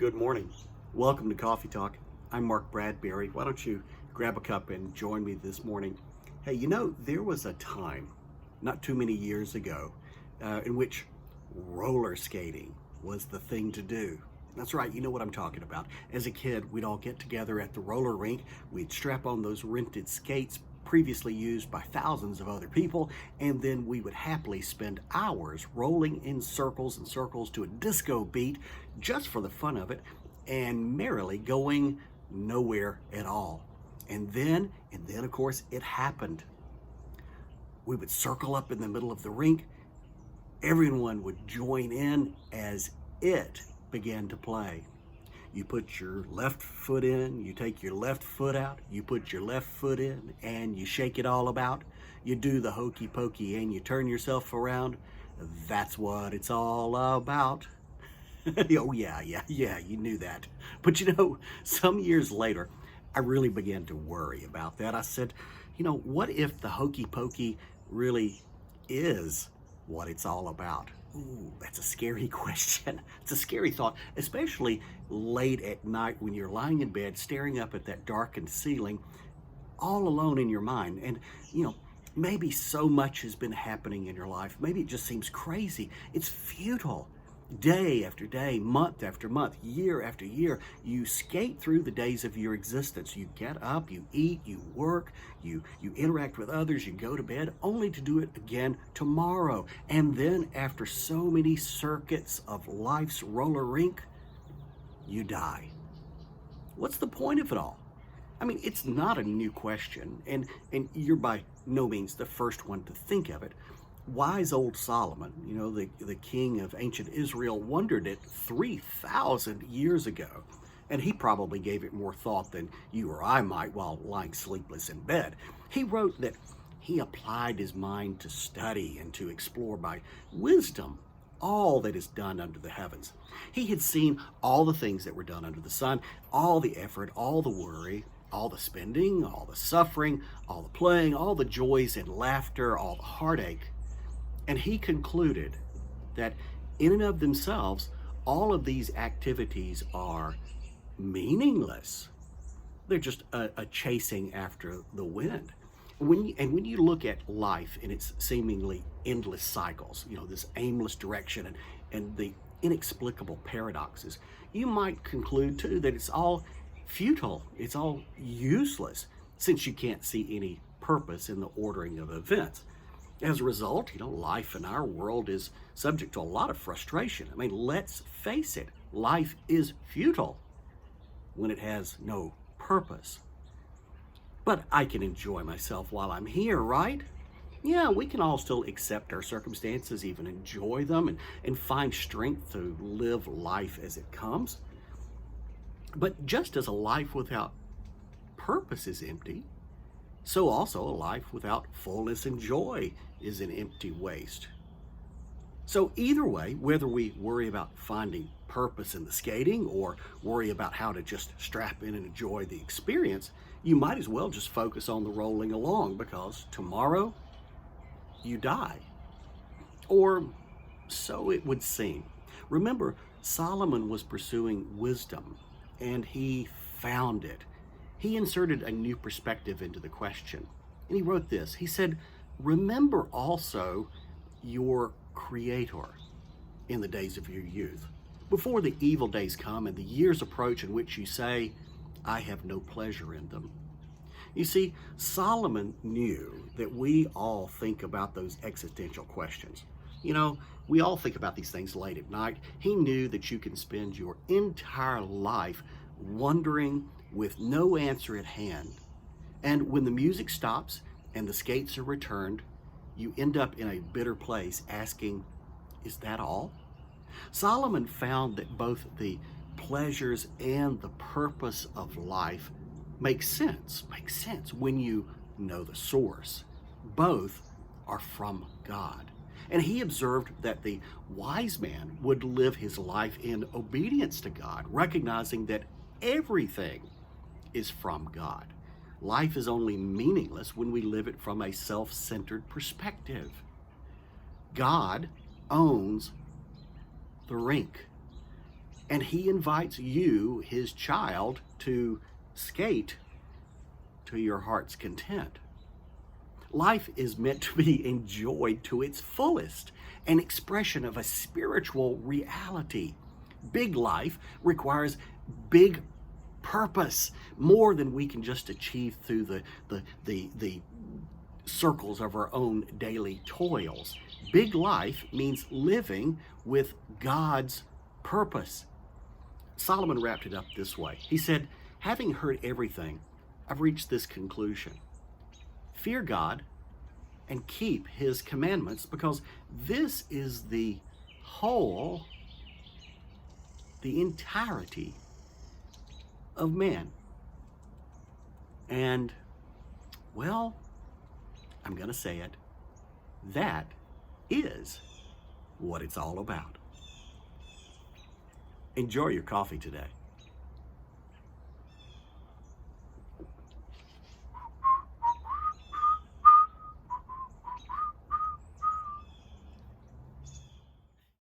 Good morning. Welcome to Coffee Talk. I'm Mark Bradberry. Why don't you grab a cup and join me this morning? Hey, there was a time, not too many years ago, in which roller skating was the thing to do. That's right, you know what I'm talking about. As a kid, we'd all get together at the roller rink, we'd strap on those rented skates previously used by thousands of other people, and then we would happily spend hours rolling in circles and circles to a disco beat just for the fun of it and merrily going nowhere at all. And then of course it happened. We would circle up in the middle of the rink. Everyone would join in as it began to play. You put your left foot in, you take your left foot out, you put your left foot in, and you shake it all about. You do the hokey pokey and you turn yourself around. That's what it's all about. Oh, yeah, you knew that. But some years later, I really began to worry about that. I said, what if the hokey pokey really is what it's all about? Ooh, that's a scary question. It's a scary thought, especially late at night when you're lying in bed staring up at that darkened ceiling, all alone in your mind. And, maybe so much has been happening in your life. Maybe it just seems crazy. It's futile. Day after day, month after month, year after year, you skate through the days of your existence. You get up, you eat, you work, you interact with others, you go to bed, only to do it again tomorrow. And then after so many circuits of life's roller rink, you die. What's the point of it all? I mean, it's not a new question, and you're by no means the first one to think of it. Wise old Solomon, the king of ancient Israel, wondered it 3,000 years ago, and he probably gave it more thought than you or I might while lying sleepless in bed. He wrote that he applied his mind to study and to explore by wisdom all that is done under the heavens. He had seen all the things that were done under the sun, all the effort, all the worry, all the spending, all the suffering, all the playing, all the joys and laughter, all the heartache. And he concluded that in and of themselves, all of these activities are meaningless. They're just a chasing after the wind. When you look at life in its seemingly endless cycles, this aimless direction and the inexplicable paradoxes, you might conclude too that it's all futile, it's all useless, since you can't see any purpose in the ordering of events. As a result, life in our world is subject to a lot of frustration. I mean, let's face it, life is futile when it has no purpose. But I can enjoy myself while I'm here, right? Yeah, we can all still accept our circumstances, even enjoy them, and find strength to live life as it comes. But just as a life without purpose is empty, so also a life without fullness and joy is an empty waste. So either way, whether we worry about finding purpose in the skating or worry about how to just strap in and enjoy the experience, you might as well just focus on the rolling along, because tomorrow you die. Or so it would seem. Remember, Solomon was pursuing wisdom, and he found it. He inserted a new perspective into the question. And he wrote this. He said, "Remember also your Creator in the days of your youth, before the evil days come and the years approach in which you say, I have no pleasure in them." You see, Solomon knew that we all think about those existential questions. We all think about these things late at night. He knew that you can spend your entire life wondering with no answer at hand. And when the music stops and the skates are returned, you end up in a bitter place asking, is that all? Solomon found that both the pleasures and the purpose of life make sense when you know the source. Both are from God. And he observed that the wise man would live his life in obedience to God, recognizing that everything is from God. Life is only meaningless when we live it from a self-centered perspective. God owns the rink, And he invites you, his child, to skate to your heart's content. Life is meant to be enjoyed to its fullest, an expression of a spiritual reality. Big life requires big purpose, more than we can just achieve through the circles of our own daily toils. Big life means living with God's purpose. Solomon wrapped it up this way. He said, having heard everything, I've reached this conclusion. Fear God and keep his commandments, because this is the whole, the entirety of man. And, well, I'm going to say it, that is what it's all about. Enjoy your coffee today.